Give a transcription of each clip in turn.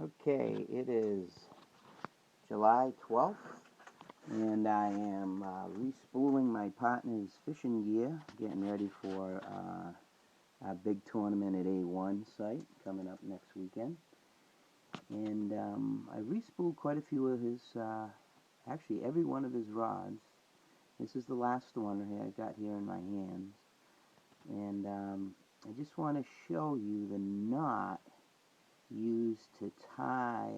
Okay, it is July 12th, and I am respooling my partner's fishing gear, getting ready for a big tournament at A1 site coming up next weekend. And I respooled quite a few of his, actually every one of his rods. This is the last one I got here in my hands. And I just want to show you the knot used to tie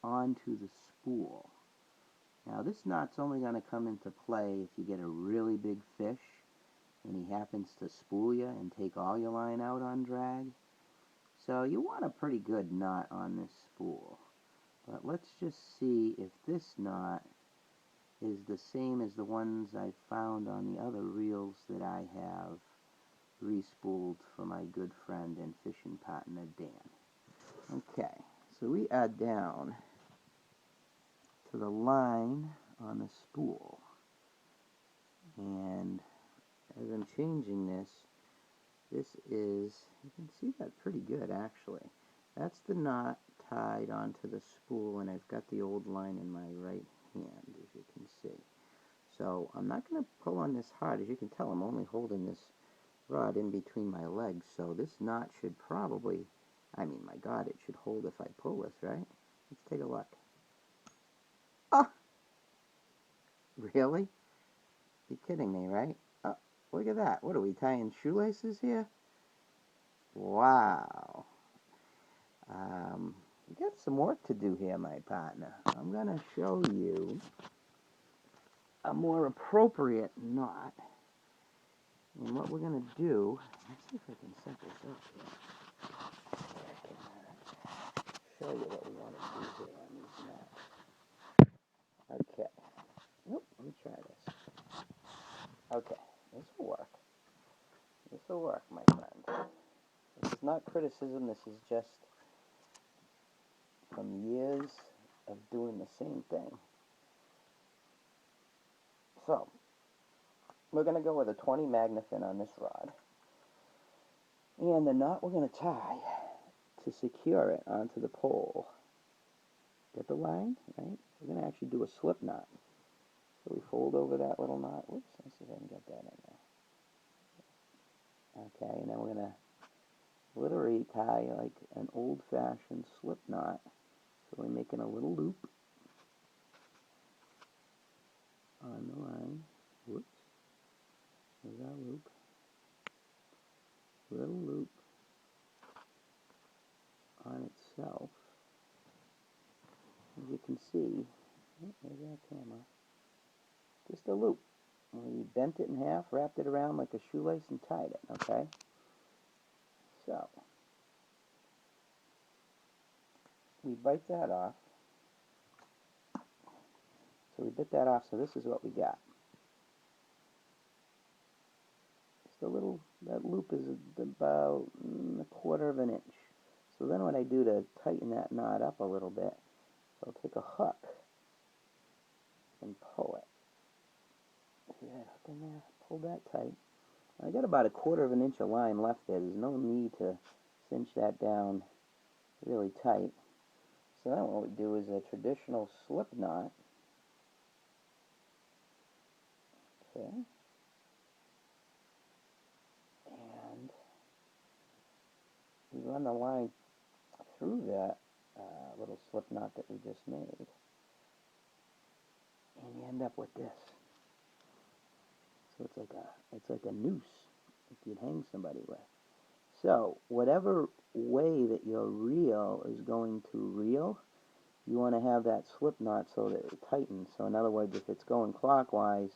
onto the spool. Now this knot's only going to come into play if you get a really big fish and he happens to spool you and take all your line out on drag. So you want a pretty good knot on this spool. But let's just see if this knot is the same as the ones I found on the other reels that I have respooled for my good friend and fishing partner Dan. Okay, so we are down to the line on the spool, and as I'm changing this is, you can see that pretty good actually. That's the knot tied onto the spool, and I've got the old line in my right hand, as you can see. So I'm not going to pull on this hard. As you can tell, I'm only holding this rod in between my legs, so this knot should probably, I mean, my God, it should hold if I pull this, right? Let's take a look. Oh! Really? You're kidding me, right? Oh, look at that. What are we, tying shoelaces here? Wow. We got some work to do here, my partner. I'm going to show you a more appropriate knot. And what we're going to do, let's see if I can set this up here. I can show you what we want to do here on these knots. Okay. Nope, let me try this. Okay, this will work. This will work, my friend. This is not criticism, this is just from years of doing the same thing. So, we're going to go with a 20 Magnafin on this rod. And the knot we're going to tie to secure it onto the pole. Get the line, right? We're going to actually do a slip knot. So we fold over that little knot. Whoops, let's see if I can get that in there. Okay, and then we're going to literally tie like an old-fashioned slip knot. So we're making a little loop on the line. Whoops. There's our loop. Little loop on itself. As you can see, oh, there's our camera. Just a loop. We bent it in half, wrapped it around like a shoelace, and tied it, okay? So, we bite that off. So we bit that off, so this is what we got. Just a little, that loop is about a quarter of an inch. So then what I do to tighten that knot up a little bit, so I'll take a hook and pull it. See that hook in there? Pull that tight. I got about a quarter of an inch of line left there. There's no need to cinch that down really tight. So then what we do is a traditional slip knot. Okay. And we run the line through that little slip knot that we just made. And you end up with this. So it's like a noose that you'd hang somebody with. So whatever way that your reel is going to reel, you want to have that slip knot so that it tightens. So in other words, if it's going clockwise,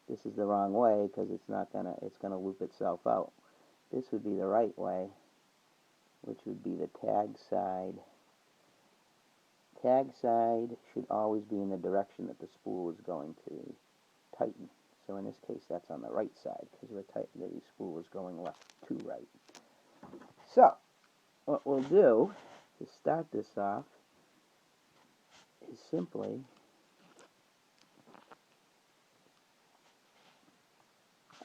this is the wrong way because it's gonna loop itself out. This would be the right way, which would be the tag side. Tag side should always be in the direction that the spool is going to tighten. So in this case, that's on the right side because the spool is going left to right. So what we'll do to start this off is simply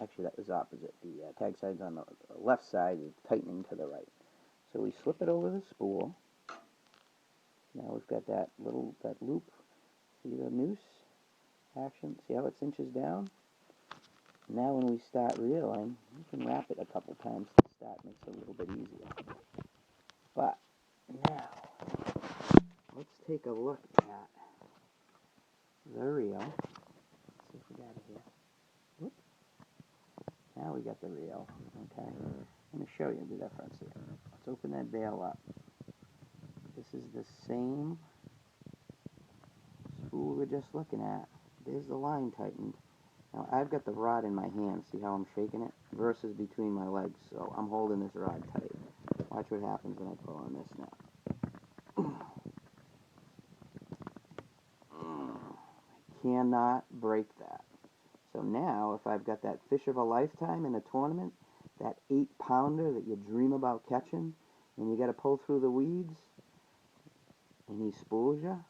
actually that was opposite. The tag side's on the left side, is tightening to the right. So we slip it over the spool. Now we've got that loop. See the noose action? See how it cinches down? Now when we start reeling, you can wrap it a couple times to start. Makes it a little bit easier. But now, let's take a look at the reel. Let's see if we got it here. Whoop. Now we got the reel. Okay. I'm going to show you the difference here. Let's open that bail up. This is the same spool we were just looking at. There's the line tightened. Now I've got the rod in my hand. See how I'm shaking it? Versus between my legs. So I'm holding this rod tight. Watch what happens when I pull on this now. I cannot break that. So now, if I've got that fish of a lifetime in a tournament, that 8-pounder that you dream about catching, and you got to pull through the weeds, and he spools you,